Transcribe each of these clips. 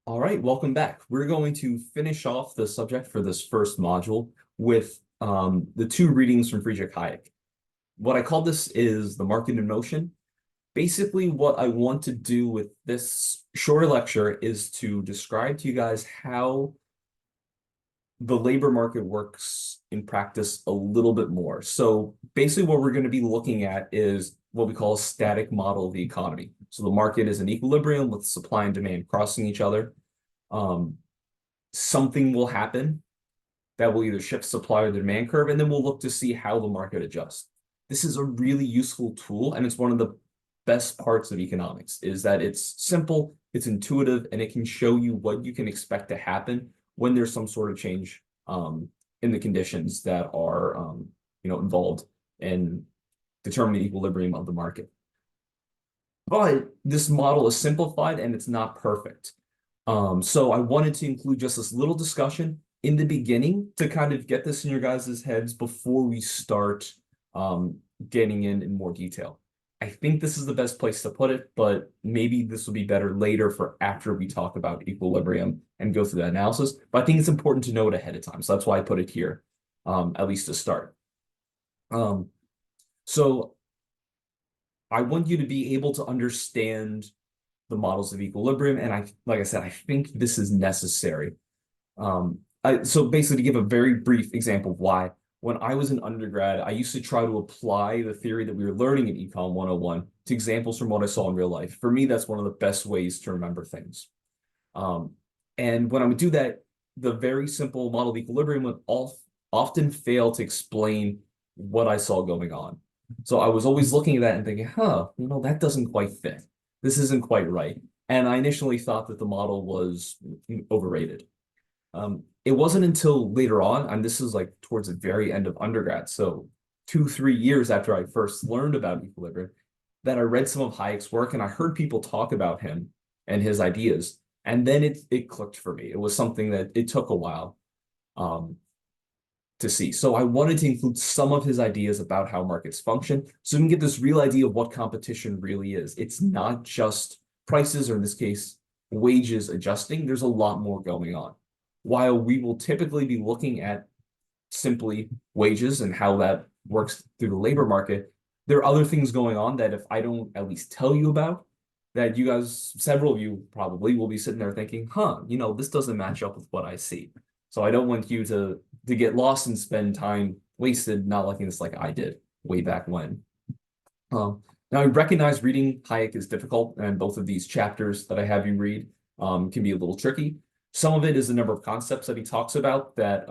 All right, welcome back. We're going to finish off the subject for this first module with the two readings from Friedrich Hayek. What I call this is the market in motion. Basically, what I want to do with this shorter lecture is to describe to you guys how the labor market works in practice a little bit more. So basically what we're going to be looking at is what we call a static model of the economy. So the market is in equilibrium with supply and demand crossing each other. Something will happen that will either shift supply or the demand curve, and then we'll look to see how the market adjusts. This is a really useful tool, and it's one of the best parts of economics, is that it's simple, it's intuitive, and it can show you what you can expect to happen when there's some sort of change in the conditions that are involved in determining the equilibrium of the market. But this model is simplified and it's not perfect. So I wanted to include just this little discussion in the beginning to kind of get this in your guys' heads before we start getting in more detail. I think this is the best place to put it, but maybe this will be better later for after we talk about equilibrium and go through that analysis. But I think it's important to know it ahead of time. So that's why I put it here, at least to start. So I want you to be able to understand the models of equilibrium. And like I said, I think this is necessary. So basically, to give a very brief example of why, when I was an undergrad, I used to try to apply the theory that we were learning in Econ 101 to examples from what I saw in real life. For me, that's one of the best ways to remember things. And when I would do that, the very simple model of equilibrium would often fail to explain what I saw going on. So I was always looking at that and thinking, that doesn't quite fit. This isn't quite right. And I initially thought that the model was overrated. It wasn't until later on, and this is like towards the very end of undergrad, so 2-3 years after I first learned about equilibrium, that I read some of Hayek's work and I heard people talk about him and his ideas. And then it clicked for me. It was something that it took a while to see. So I wanted to include some of his ideas about how markets function so we can get this real idea of what competition really is. It's not just prices, or in this case, wages adjusting. There's a lot more going on. While we will typically be looking at simply wages and how that works through the labor market, there are other things going on that if I don't at least tell you about, that you guys, several of you probably will be sitting there thinking, this doesn't match up with what I see. So I don't want you to get lost and spend time wasted not liking this like I did way back when. Now, I recognize reading Hayek is difficult, and both of these chapters that I have you read can be a little tricky. Some of it is the number of concepts that he talks about that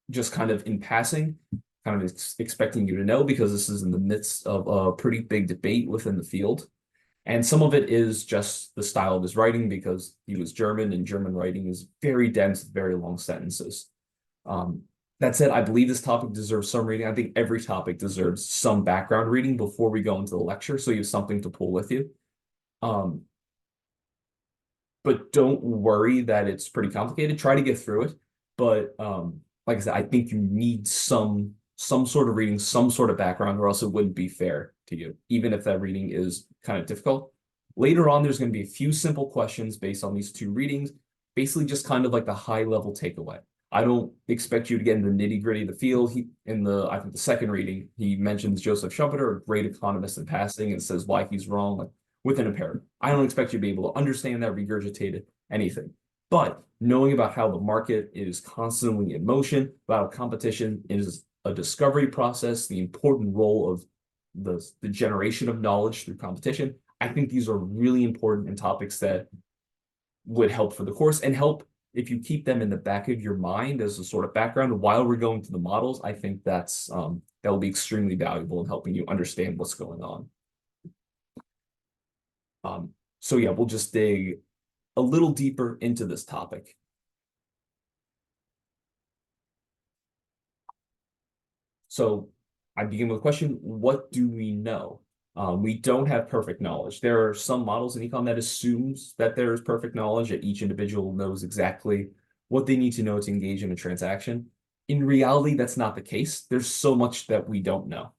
just kind of in passing, kind of expecting you to know, because this is in the midst of a pretty big debate within the field. And some of it is just the style of his writing, because he was German, and German writing is very dense, very long sentences. That said, I believe this topic deserves some reading. I think every topic deserves some background reading before we go into the lecture, so you have something to pull with you. But don't worry that it's pretty complicated. Try to get through it. But like I said, I think you need some sort of reading, some sort of background, or else it wouldn't be fair to you, even if that reading is kind of difficult. Later on, there's going to be a few simple questions based on these two readings, basically just kind of like the high-level takeaway. I don't expect you to get into the nitty-gritty of the field. I think the second reading, he mentions Joseph Schumpeter, a great economist in passing, and says why he's wrong, like, within a paragraph. I don't expect you to be able to understand that, regurgitate it, anything. But knowing about how the market is constantly in motion, about competition is a discovery process, the important role of the generation of knowledge through competition, I think these are really important and topics that would help for the course, and help if you keep them in the back of your mind as a sort of background while we're going to the models. I think that will be extremely valuable in helping you understand what's going on. So yeah, we'll just dig a little deeper into this topic. So I begin with a question: what do we know? We don't have perfect knowledge. There are some models in econ that assumes that there is perfect knowledge, that each individual knows exactly what they need to know to engage in a transaction. In reality, that's not the case. There's so much that we don't know.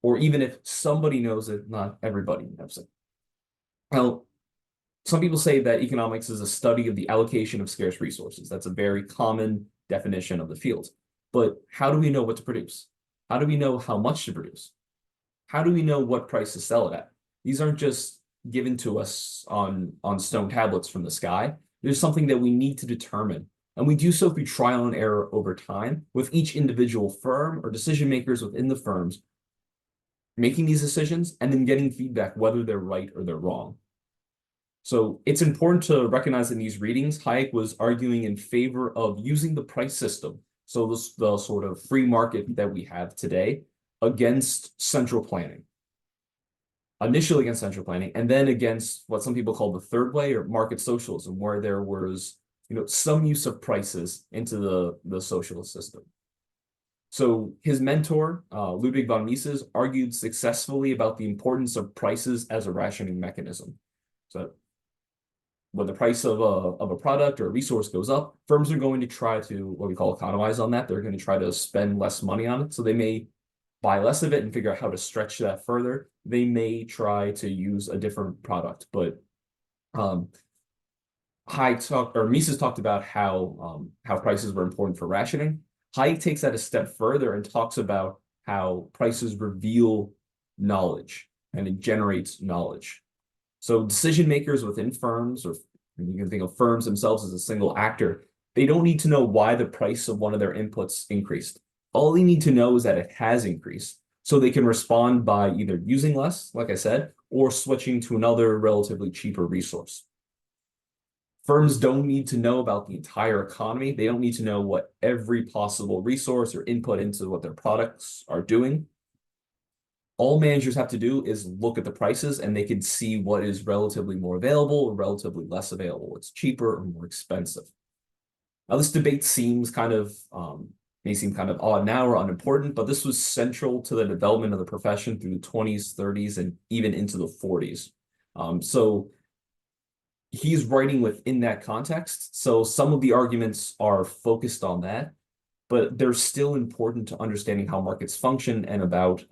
Or even if somebody knows it, not everybody knows it. Well, some people say that economics is a study of the allocation of scarce resources. That's a very common definition of the field. But how do we know what to produce? How do we know how much to produce? How do we know what price to sell it at? These aren't just given to us on stone tablets from the sky. There's something that we need to determine. And we do so through trial and error over time with each individual firm or decision makers within the firms making these decisions and then getting feedback whether they're right or they're wrong. So it's important to recognize in these readings, Hayek was arguing in favor of using the price system, so the sort of free market that we have today, against central planning. Initially against central planning, and then against what some people call the third way or market socialism, where there was some use of prices into the socialist system. So his mentor, Ludwig von Mises, argued successfully about the importance of prices as a rationing mechanism. So when the price of a product or a resource goes up, firms are going to try to, what we call economize on that. They're going to try to spend less money on it. So they may buy less of it and figure out how to stretch that further. They may try to use a different product, but Mises talked about how prices were important for rationing. Hayek takes that a step further and talks about how prices reveal knowledge and it generates knowledge. So decision makers within firms, or you can think of firms themselves as a single actor, they don't need to know why the price of one of their inputs increased. All they need to know is that it has increased, so they can respond by either using less, like I said, or switching to another relatively cheaper resource. Firms don't need to know about the entire economy. They don't need to know what every possible resource or input into what their products are doing. All managers have to do is look at the prices and they can see what is relatively more available or relatively less available. It's cheaper or more expensive. Now, this debate may seem kind of odd now or unimportant, but this was central to the development of the profession through the 20s, 30s, and even into the 40s. So he's writing within that context. So some of the arguments are focused on that, but they're still important to understanding how markets function and about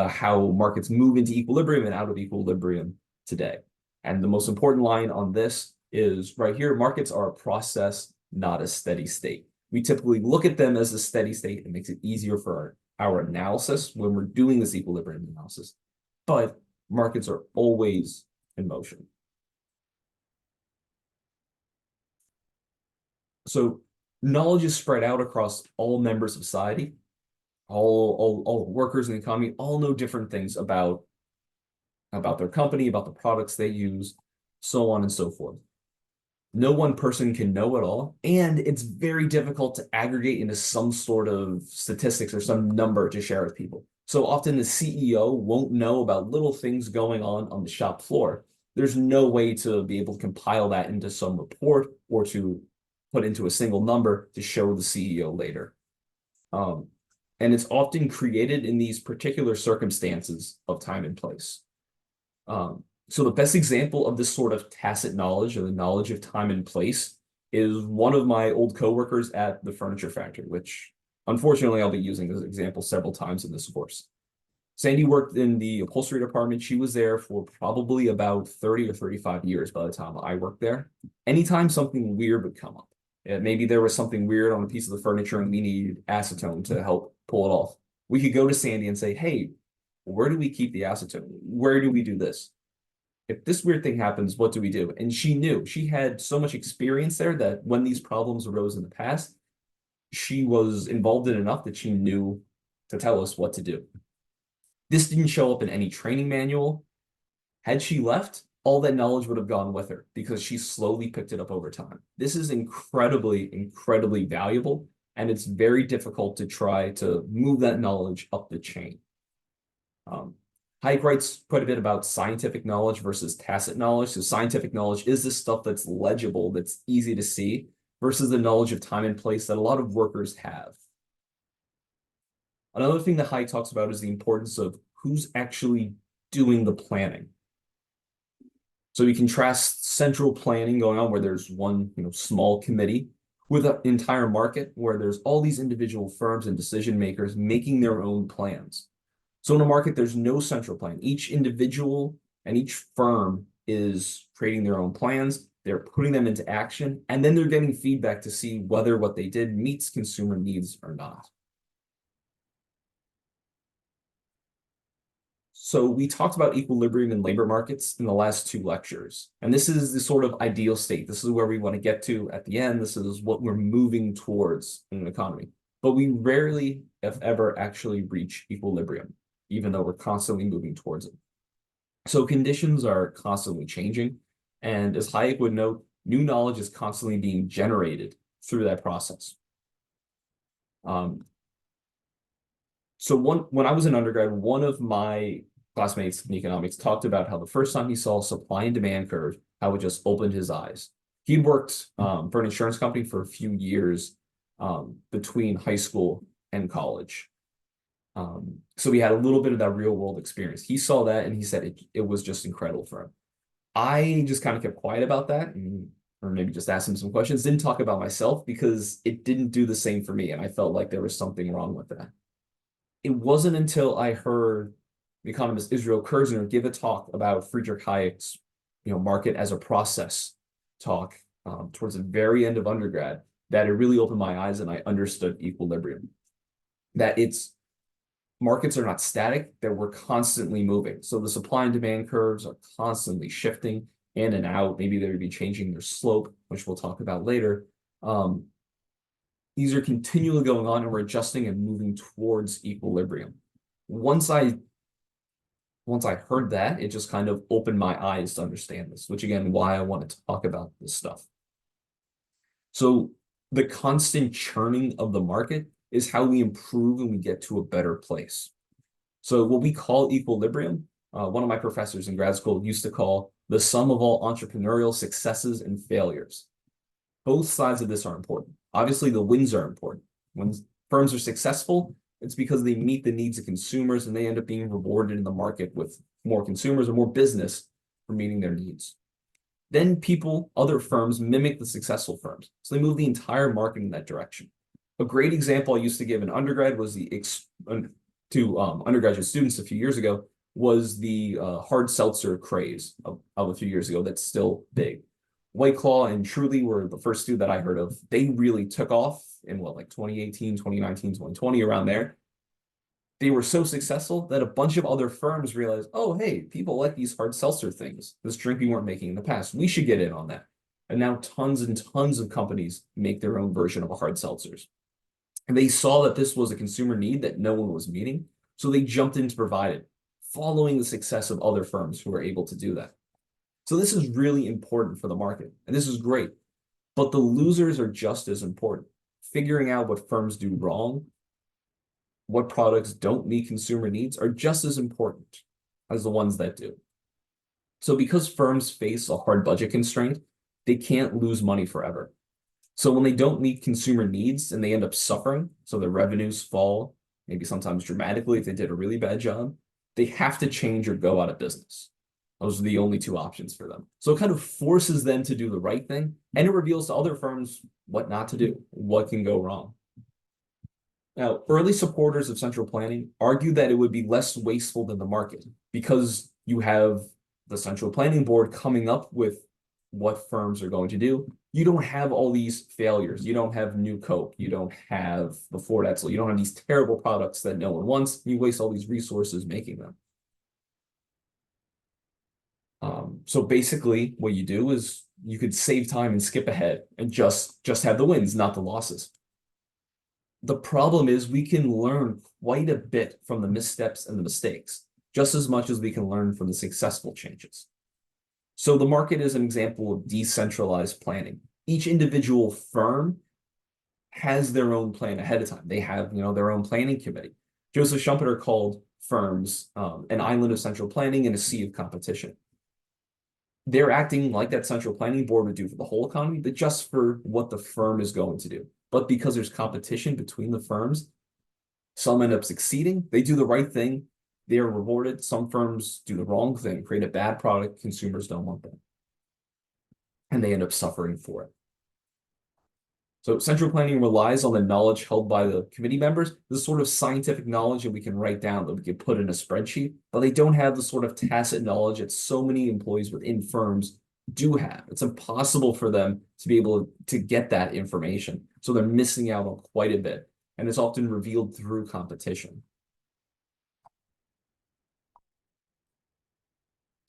how markets move into equilibrium and out of equilibrium today. And the most important line on this is right here: markets are a process, not a steady state. We typically look at them as a steady state. It makes it easier for our analysis when we're doing this equilibrium analysis, but markets are always in motion. So knowledge is spread out across all members of society. All workers in the economy all know different things about their company, about the products they use, so on and so forth. No one person can know it all, and it's very difficult to aggregate into some sort of statistics or some number to share with people. So often the CEO won't know about little things going on the shop floor. There's no way to be able to compile that into some report or to put into a single number to show the CEO later. And it's often created in these particular circumstances of time and place. So the best example of this sort of tacit knowledge, or the knowledge of time and place, is one of my old coworkers at the furniture factory, which unfortunately I'll be using as an example several times in this course. Sandy worked in the upholstery department. She was there for probably about 30 or 35 years by the time I worked there. Anytime something weird would come up, maybe there was something weird on a piece of the furniture and we needed acetone to help pull it off, we could go to Sandy and say, hey, where do we keep the acetone? Where do we do this? If this weird thing happens, what do we do? And she knew. She had so much experience there that when these problems arose in the past, she was involved in enough that she knew to tell us what to do. This didn't show up in any training manual. Had she left, all that knowledge would have gone with her because she slowly picked it up over time. This is incredibly, incredibly valuable, and it's very difficult to try to move that knowledge up the chain. Hayek writes quite a bit about scientific knowledge versus tacit knowledge. So scientific knowledge is the stuff that's legible, that's easy to see, versus the knowledge of time and place that a lot of workers have. Another thing that Hayek talks about is the importance of who's actually doing the planning. So we contrast central planning going on where there's one small committee with an entire market where there's all these individual firms and decision makers making their own plans. So in a market, there's no central plan. Each individual And each firm is creating their own plans, they're putting them into action, and then they're getting feedback to see whether what they did meets consumer needs or not. So we talked about equilibrium in labor markets in the last two lectures, and this is the sort of ideal state. This is where we want to get to at the end. This is what we're moving towards in an economy. But we rarely, if ever, actually reach equilibrium, even though we're constantly moving towards it. So conditions are constantly changing, and as Hayek would note, new knowledge is constantly being generated through that process. So when I was an undergrad, one of my classmates in economics talked about how the first time he saw a supply and demand curve, how it just opened his eyes. He'd worked for an insurance company for a few years between high school and college. So he had a little bit of that real world experience. He saw that and he said it was just incredible for him. I just kind of kept quiet about that or maybe just asked him some questions, didn't talk about myself because it didn't do the same for me. And I felt like there was something wrong with that. It wasn't until I heard the economist Israel Kirzner give a talk about Friedrich Hayek's, market as a process talk towards the very end of undergrad that it really opened my eyes and I understood equilibrium. That markets are not static, that we're constantly moving. So the supply and demand curves are constantly shifting in and out. Maybe they would be changing their slope, which we'll talk about later. These are continually going on and we're adjusting and moving towards equilibrium. Once I heard that, it just kind of opened my eyes to understand this, which again, why I wanted to talk about this stuff. So the constant churning of the market is how we improve and we get to a better place. So what we call equilibrium, one of my professors in grad school used to call the sum of all entrepreneurial successes and failures. Both sides of this are important. Obviously, the wins are important. When firms are successful, it's because they meet the needs of consumers and they end up being rewarded in the market with more consumers or more business for meeting their needs. Then other firms mimic the successful firms. So they move the entire market in that direction. A great example I used to give in undergrad was to undergraduate students a few years ago was the hard seltzer craze of a few years ago that's still big. White Claw and Truly were the first two that I heard of. They really took off in 2018, 2019, 2020, around there. They were so successful that a bunch of other firms realized, oh, hey, people like these hard seltzer things, this drink we weren't making in the past. We should get in on that. And now tons and tons of companies make their own version of a hard seltzers. And they saw that this was a consumer need that no one was meeting. So they jumped in to provide it, following the success of other firms who were able to do that. So this is really important for the market, and this is great. But the losers are just as important. Figuring out what firms do wrong, what products don't meet consumer needs are just as important as the ones that do. So because firms face a hard budget constraint, they can't lose money forever. So when they don't meet consumer needs and they end up suffering, so their revenues fall, maybe sometimes dramatically if they did a really bad job, they have to change or go out of business. Those are the only two options for them. So it kind of forces them to do the right thing, and it reveals to other firms what not to do, what can go wrong. Now, early supporters of central planning argue that it would be less wasteful than the market because you have the central planning board coming up with what firms are going to do. You don't have all these failures. You don't have New Coke. You don't have the Ford Edsel. You don't have these terrible products that no one wants. You waste all these resources making them. So basically what you do is you could save time and skip ahead and just have the wins, not the losses. The problem is we can learn quite a bit from the missteps and the mistakes, just as much as we can learn from the successful changes. So the market is an example of decentralized planning. Each individual firm has their own plan ahead of time. They have, their own planning committee. Joseph Schumpeter called firms an island of central planning and a sea of competition. They're acting like that central planning board would do for the whole economy, but just for what the firm is going to do. But because there's competition between the firms, some end up succeeding. They do the right thing. They are rewarded. Some firms do the wrong thing, create a bad product. Consumers don't want them. And they end up suffering for it. So central planning relies on the knowledge held by the committee members, this sort of scientific knowledge that we can write down, that we can put in a spreadsheet, but they don't have the sort of tacit knowledge that so many employees within firms do have. It's impossible for them to be able to get that information. So they're missing out on quite a bit. And it's often revealed through competition.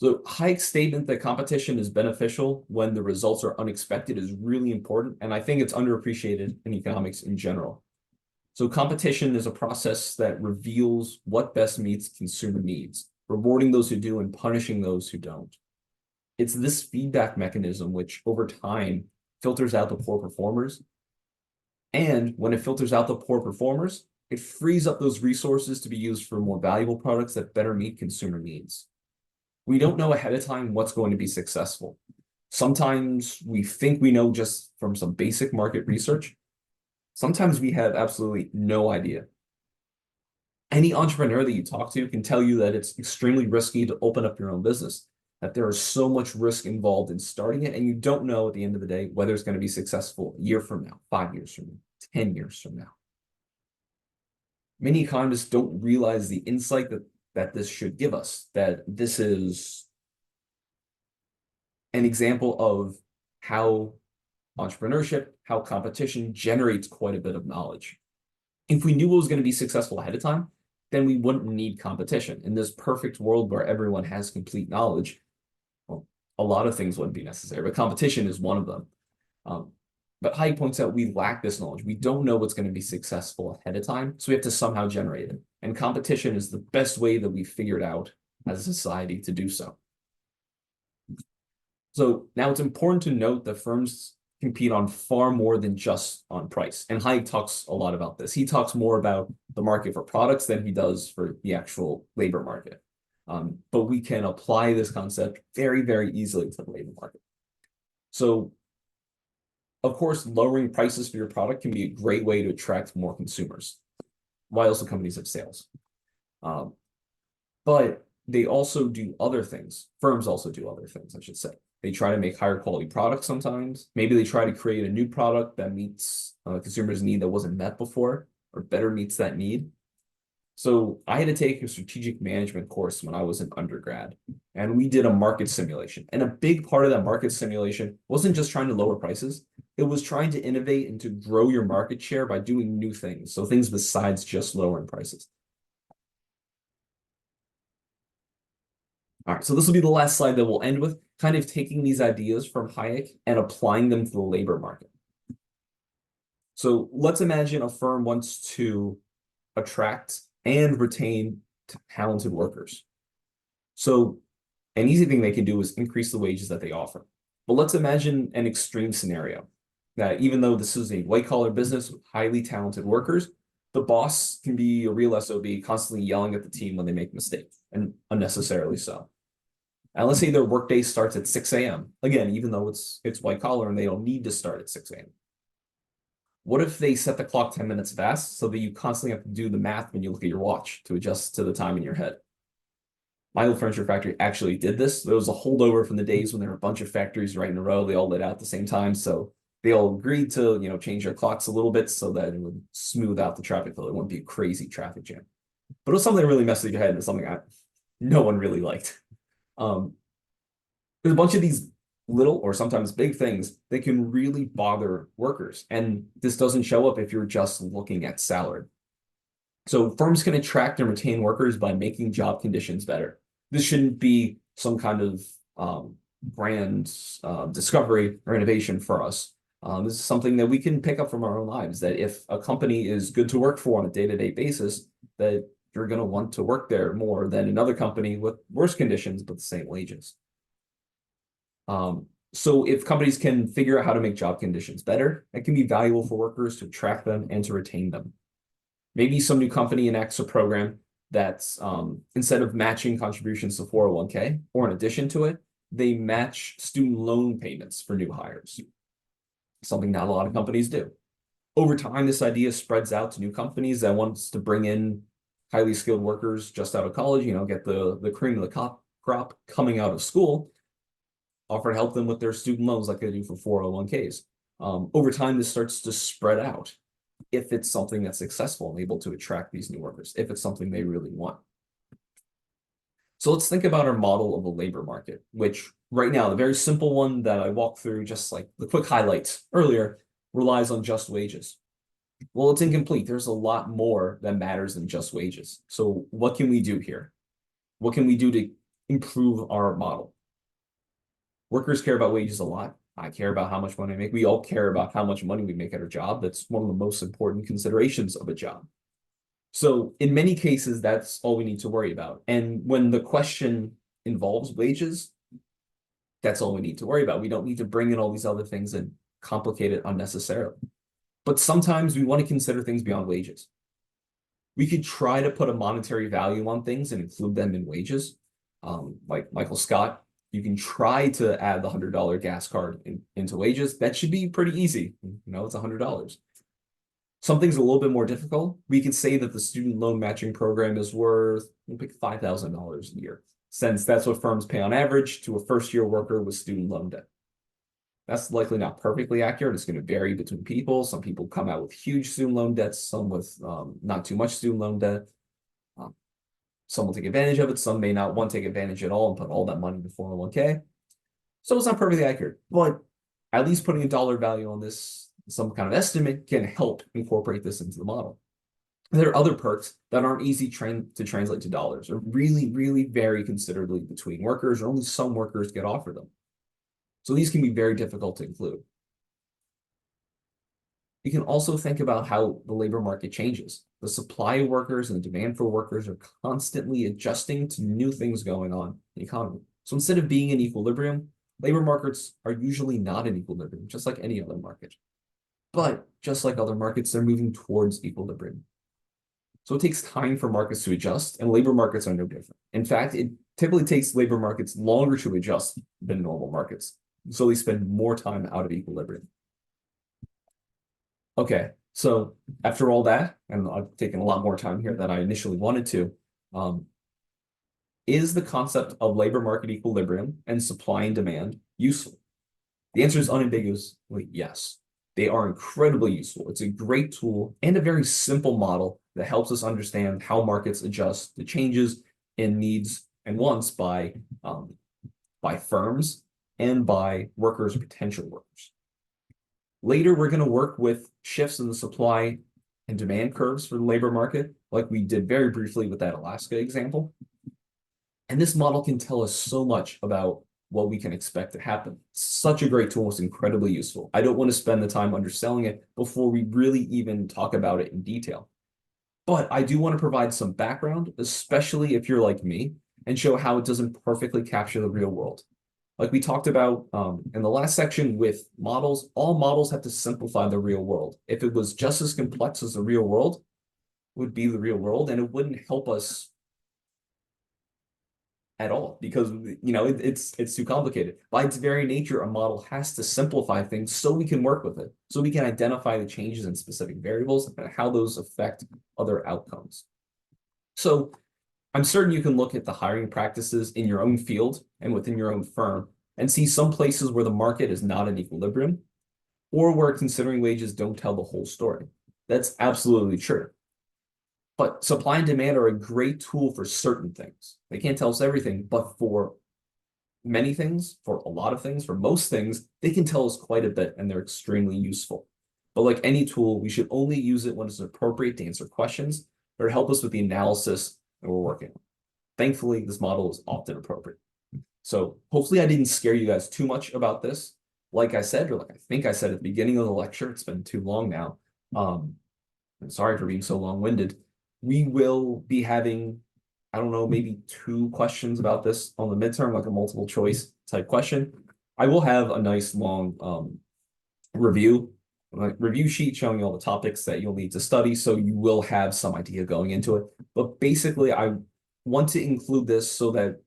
So Hayek's statement that competition is beneficial when the results are unexpected is really important, and I think it's underappreciated in economics in general. So competition is a process that reveals what best meets consumer needs, rewarding those who do and punishing those who don't. It's this feedback mechanism which, over time, filters out the poor performers. And when it filters out the poor performers, it frees up those resources to be used for more valuable products that better meet consumer needs. We don't know ahead of time what's going to be successful. Sometimes we think we know just from some basic market research. Sometimes we have absolutely no idea. Any entrepreneur that you talk to can tell you that it's extremely risky to open up your own business, that there is so much risk involved in starting it, and you don't know at the end of the day whether it's going to be successful a year from now, 5 years from now, 10 years from now. Many economists don't realize the insight that this should give us, that this is an example of how entrepreneurship, how competition generates quite a bit of knowledge. If we knew what was going to be successful ahead of time, then we wouldn't need competition. In this perfect world where everyone has complete knowledge, well, a lot of things wouldn't be necessary, but competition is one of them. But Hayek points out we lack this knowledge. We don't know what's going to be successful ahead of time, so we have to somehow generate it. And competition is the best way that we figured out as a society to do so. So now it's important to note that firms compete on far more than just on price. And Hayek talks a lot about this. He talks more about the market for products than he does for the actual labor market. But we can apply this concept very, very easily to the labor market. So of course, lowering prices for your product can be a great way to attract more consumers, while also companies have sales. But they also do other things. Firms also do other things, I should say. They try to make higher quality products sometimes. Maybe they try to create a new product that meets a consumer's need that wasn't met before, or better meets that need. So I had to take a strategic management course when I was an undergrad, and we did a market simulation. And a big part of that market simulation wasn't just trying to lower prices. It was trying to innovate and to grow your market share by doing new things. So things besides just lowering prices. All right, so this will be the last slide that we'll end with, kind of taking these ideas from Hayek and applying them to the labor market. So let's imagine a firm wants to attract and retain talented workers. So an easy thing they can do is increase the wages that they offer. But let's imagine an extreme scenario that even though this is a white-collar business with highly talented workers, the boss can be a real SOB, constantly yelling at the team when they make mistakes, and unnecessarily so. And let's say their workday starts at 6 a.m. Again, even though it's white-collar and they don't need to start at 6 a.m. What if they set the clock 10 minutes fast so that you constantly have to do the math when you look at your watch to adjust to the time in your head? My old furniture factory actually did this. There was a holdover from the days when there were a bunch of factories right in a row. They all lit out at the same time. So they all agreed to, change their clocks a little bit so that it would smooth out the traffic flow. It wouldn't be a crazy traffic jam. But it was something that really messed with your head and something no one really liked. There's a bunch of these little or sometimes big things that can really bother workers. And this doesn't show up if you're just looking at salary. So firms can attract and retain workers by making job conditions better. This shouldn't be some kind of brand discovery or innovation for us. This is something that we can pick up from our own lives, that if a company is good to work for on a day-to-day basis, that you're going to want to work there more than another company with worse conditions but the same wages. So if companies can figure out how to make job conditions better, it can be valuable for workers to attract them and to retain them. Maybe some new company enacts a program that's instead of matching contributions to 401k, or in addition to it, they match student loan payments for new hires. Something not a lot of companies do. Over time, this idea spreads out to new companies that wants to bring in highly skilled workers just out of college, get the cream of the crop coming out of school, offer to help them with their student loans like they do for 401ks. Over time, this starts to spread out if it's something that's successful and able to attract these new workers, if it's something they really want. So let's think about our model of a labor market, which right now, the very simple one that I walked through, just like the quick highlights earlier, relies on just wages. Well, it's incomplete. There's a lot more that matters than just wages. So what can we do here? What can we do to improve our model? Workers care about wages a lot. I care about how much money I make. We all care about how much money we make at our job. That's one of the most important considerations of a job. So in many cases, that's all we need to worry about. And when the question involves wages, that's all we need to worry about. We don't need to bring in all these other things and complicate it unnecessarily. But sometimes we want to consider things beyond wages. We could try to put a monetary value on things and include them in wages. Like Michael Scott, you can try to add the $100 gas card into wages. That should be pretty easy. It's $100. Something's a little bit more difficult. We could say that the student loan matching program is worth, we'll pick $5,000 a year, since that's what firms pay on average to a first-year worker with student loan debt. That's likely not perfectly accurate. It's going to vary between people. Some people come out with huge student loan debts, some with not too much student loan debt. Some will take advantage of it. Some may not want to take advantage at all and put all that money into 401k. So it's not perfectly accurate, but at least putting a dollar value on this, some kind of estimate, can help incorporate this into the model. There are other perks that aren't easy to translate to dollars, or really, really vary considerably between workers, or only some workers get offered them. So these can be very difficult to include. You can also think about how the labor market changes. The supply of workers and the demand for workers are constantly adjusting to new things going on in the economy. So instead of being in equilibrium, labor markets are usually not in equilibrium, just like any other market. But just like other markets, they're moving towards equilibrium. So it takes time for markets to adjust, and labor markets are no different. In fact, it typically takes labor markets longer to adjust than normal markets. So they spend more time out of equilibrium. Okay, so after all that, and I've taken a lot more time here than I initially wanted to, is the concept of labor market equilibrium and supply and demand useful? The answer is unambiguously yes. They are incredibly useful. It's a great tool and a very simple model that helps us understand how markets adjust to changes in needs and wants by firms and by workers, potential workers. Later, we're going to work with shifts in the supply and demand curves for the labor market, like we did very briefly with that Alaska example. And this model can tell us so much about what we can expect to happen. Such a great tool. It's incredibly useful. I don't want to spend the time underselling it before we really even talk about it in detail. But I do want to provide some background, especially if you're like me, and show how it doesn't perfectly capture the real world. Like we talked about in the last section with models, all models have to simplify the real world. If it was just as complex as the real world, it would be the real world, and it wouldn't help us at all because it's too complicated. By its very nature, a model has to simplify things so we can work with it, so we can identify the changes in specific variables and how those affect other outcomes. So I'm certain you can look at the hiring practices in your own field and within your own firm and see some places where the market is not in equilibrium or where considering wages don't tell the whole story. That's absolutely true. But supply and demand are a great tool for certain things. They can't tell us everything, but for many things, for a lot of things, for most things, they can tell us quite a bit and they're extremely useful. But like any tool, we should only use it when it's appropriate to answer questions or help us with the analysis that we're working on. Thankfully, this model is often appropriate. So hopefully I didn't scare you guys too much about this. Like I said, or like I think I said at the beginning of the lecture, it's been too long now. I'm sorry for being so long-winded. We will be having, I don't know, maybe 2 questions about this on the midterm, like a multiple choice type question. I will have a nice long review sheet showing all the topics that you'll need to study, so you will have some idea going into it. But basically, I want to include this so that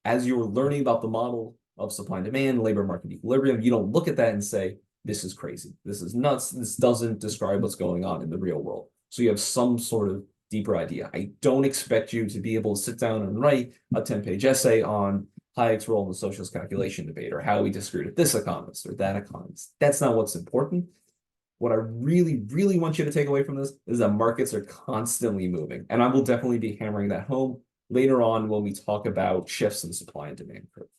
as you're learning about the model of supply and demand, labor market equilibrium, you don't look at that and say, this is crazy, this is nuts, this doesn't describe what's going on in the real world. So you have some sort of deeper idea. I don't expect you to be able to sit down and write a 10-page essay on Hayek's role in the socialist calculation debate, or how we disagreed with this economist or that economist. That's not what's important. What I really, really want you to take away from this is that markets are constantly moving. And I will definitely be hammering that home later on when we talk about shifts in supply and demand curve.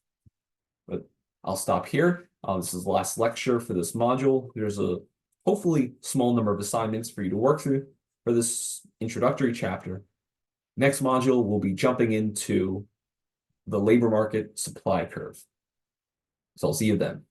But I'll stop here. This is the last lecture for this module. There's a hopefully small number of assignments for you to work through for this introductory chapter. Next module, we'll be jumping into the labor market supply curve. So I'll see you then.